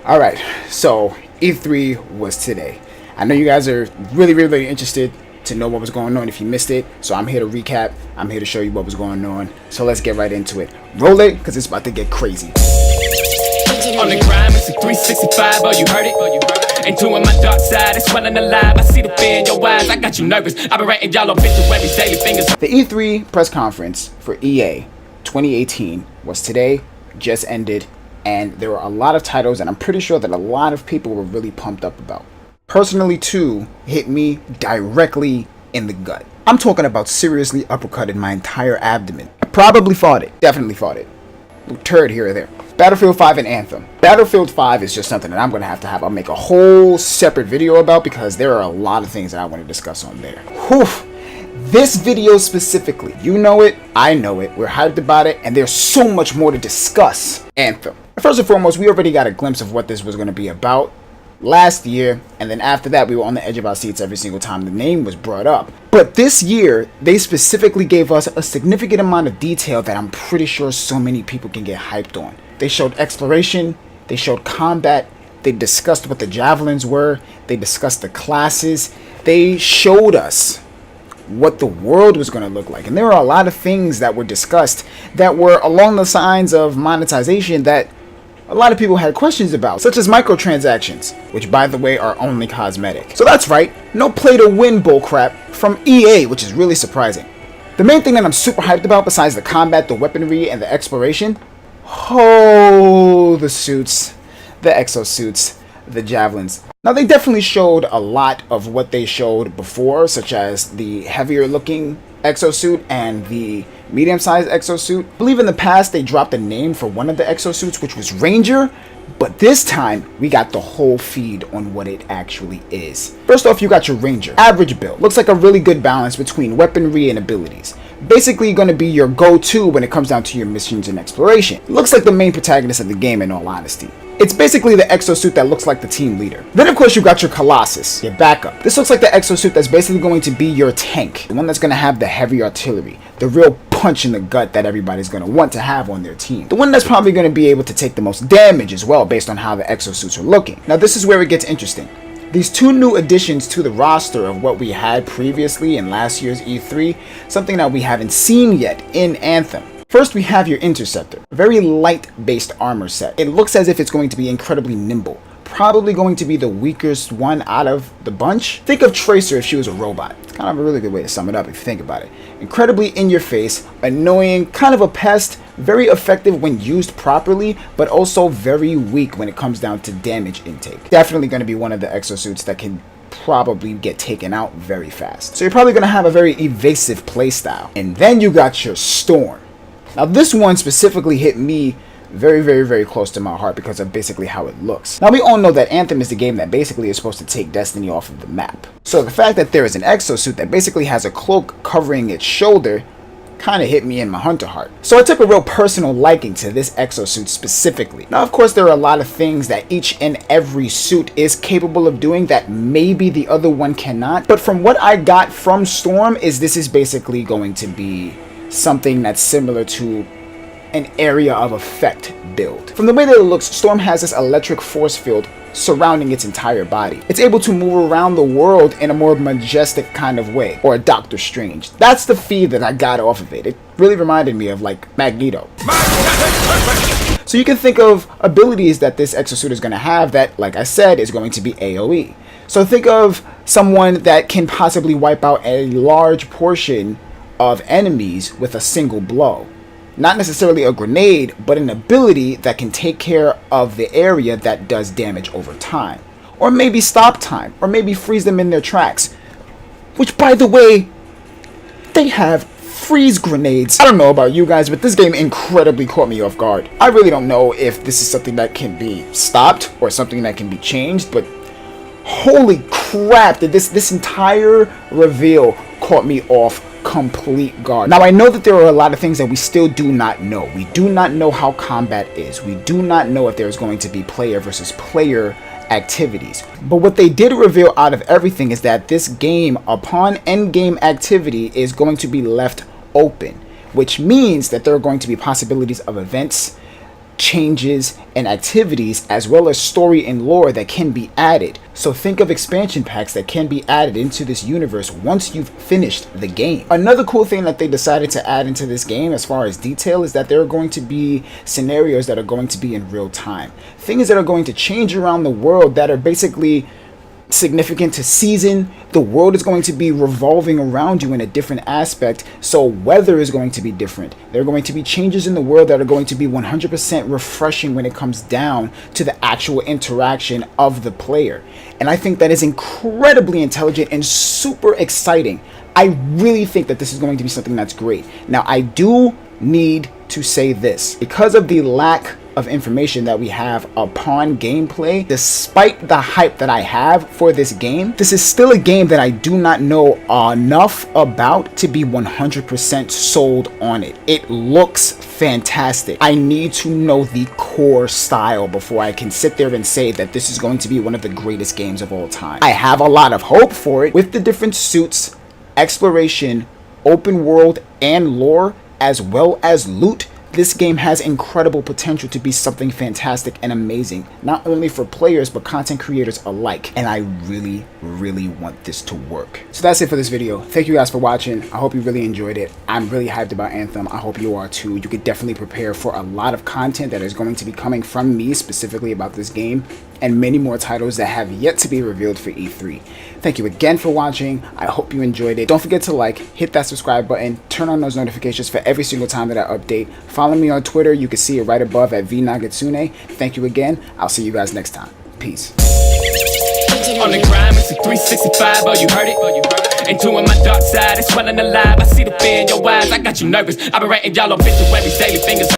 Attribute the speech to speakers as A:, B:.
A: Alright, so E3 was today. I know you guys are really interested to know what was going on if you missed it, so I'm here to recap. I'm here to show you what was going on. So let's get right into it. Roll it, because it's about to get crazy.
B: On the grind, it's a 365, oh you heard it? Ain't doing my dark side, it's running alive. I see the fear in your eyes, I got you nervous. I've been writing y'all obituaries, daily fingers.
A: The E3 press conference for EA 2018 was today, just ended, and there were a lot of titles that I'm pretty sure that a lot of people were really pumped up about. Personally, two hit me directly in the gut. I'm talking about seriously uppercutting my entire abdomen. I probably fought it. Definitely fought it. Little turd here or there. Battlefield 5 and Anthem. Battlefield 5 is just something that I'm going to have. I'll make a whole separate video about because there are a lot of things that I want to discuss on there. Whew. This video specifically, you know it, I know it, we're hyped about it, and there's so much more to discuss. Anthem. First and foremost, we already got a glimpse of what this was going to be about last year, and then after that we were on the edge of our seats every single time the name was brought up. But this year, they specifically gave us a significant amount of detail that I'm pretty sure so many people can get hyped on. They showed exploration, they showed combat, they discussed what the javelins were, they discussed the classes, they showed us what the world was going to look like. And there were a lot of things that were discussed that were along the lines of monetization that a lot of people had questions about, such as microtransactions, which by the way are only cosmetic. So that's right, no play to win bullcrap from EA, which is really surprising. The main thing that I'm super hyped about besides the combat, the weaponry, and the exploration, the suits, the exosuits, the javelins. Now they definitely showed a lot of what they showed before, such as the heavier looking exosuit and the medium-sized exosuit. I believe in the past they dropped a name for one of the exosuits, which was Ranger, but this time we got the whole feed on what it actually is. First off, you got your Ranger. Average build. Looks like a really good balance between weaponry and abilities. Basically going to be your go-to when it comes down to your missions and exploration. Looks like the main protagonist of the game in all honesty. It's basically the exosuit that looks like the team leader. Then of course you got your Colossus, your backup. This looks like the exosuit that's basically going to be your tank. The one that's going to have the heavy artillery. The real punch in the gut that everybody's going to want to have on their team. The one that's probably going to be able to take the most damage as well based on how the exosuits are looking. Now this is where it gets interesting. These two new additions to the roster of what we had previously in last year's E3, something that we haven't seen yet in Anthem. First, we have your Interceptor, a very light-based armor set. It looks as if it's going to be incredibly nimble, probably going to be the weakest one out of the bunch. Think of Tracer if she was a robot. It's kind of a really good way to sum it up if you think about it. Incredibly in your face, annoying, kind of a pest, very effective when used properly, but also very weak when it comes down to damage intake. Definitely going to be one of the exosuits that can probably get taken out very fast. So you're probably going to have a very evasive playstyle. And then you got your Storm. Now this one specifically hit me very close to my heart because of basically how it looks. Now we all know that Anthem is the game that basically is supposed to take Destiny off of the map. So the fact that there is an exosuit that basically has a cloak covering its shoulder kind of hit me in my hunter heart. So I took a real personal liking to this exosuit specifically. Now of course there are a lot of things that each and every suit is capable of doing that maybe the other one cannot. But from what I got from Storm is this is basically going to be something that's similar to an area of effect build. From the way that it looks, Storm has this electric force field surrounding its entire body. It's able to move around the world in a more majestic kind of way, or a Doctor Strange. That's the feed that I got off of it. It really reminded me of like Magneto. So you can think of abilities that this exosuit is going to have that, like I said, is going to be AoE. So think of someone that can possibly wipe out a large portion of enemies with a single blow. Not necessarily a grenade, but an ability that can take care of the area that does damage over time. Or maybe stop time, or maybe freeze them in their tracks. Which, by the way, they have freeze grenades. I don't know about you guys, but this game incredibly caught me off guard. I really don't know if this is something that can be stopped or something that can be changed, but holy crap, did this entire reveal caught me off complete guard. Now I know that there are a lot of things that we still do not know. We do not know how combat is. We do not know if there's going to be player versus player activities. But what they did reveal out of everything is that this game, upon end game activity, is going to be left open, which means that there are going to be possibilities of events changes and activities, as well as story and lore that can be added. So think of expansion packs that can be added into this universe once you've finished the game. Another cool thing that they decided to add into this game as far as detail is that there are going to be scenarios that are going to be in real time. Things that are going to change around the world that are basically significant to season. The world is going to be revolving around you in a different aspect, so weather is going to be different. There are going to be changes in the world that are going to be 100% refreshing when it comes down to the actual interaction of the player. And I think that is incredibly intelligent and super exciting. I really think that this is going to be something that's great. Now, I do need to say this. Because of the lack of information that we have upon gameplay, despite the hype that I have for this game, this is still a game that I do not know enough about to be 100% sold on it. It looks fantastic. I need to know the core style before I can sit there and say that this is going to be one of the greatest games of all time. I have a lot of hope for it with the different suits, exploration, open world, and lore, as well as loot. This game has incredible potential to be something fantastic and amazing, not only for players but content creators alike, and I really, really want this to work. So that's it for this video. Thank you guys for watching. I hope you really enjoyed it. I'm really hyped about Anthem. I hope you are too. You could definitely prepare for a lot of content that is going to be coming from me specifically about this game, and many more titles that have yet to be revealed for E3. Thank you again for watching. I hope you enjoyed it. Don't forget to like, hit that subscribe button, turn on those notifications for every single time that I update. Follow me on Twitter. You can see it right above at vnagitsune. Thank you again. I'll see you guys next time. Peace.
B: On the grind, it's a 365, oh you heard it. And doing my dark side, it's swelling alive. I see the fear in your eyes, I got you nervous. I've been writing y'all obituaries, daily fingers.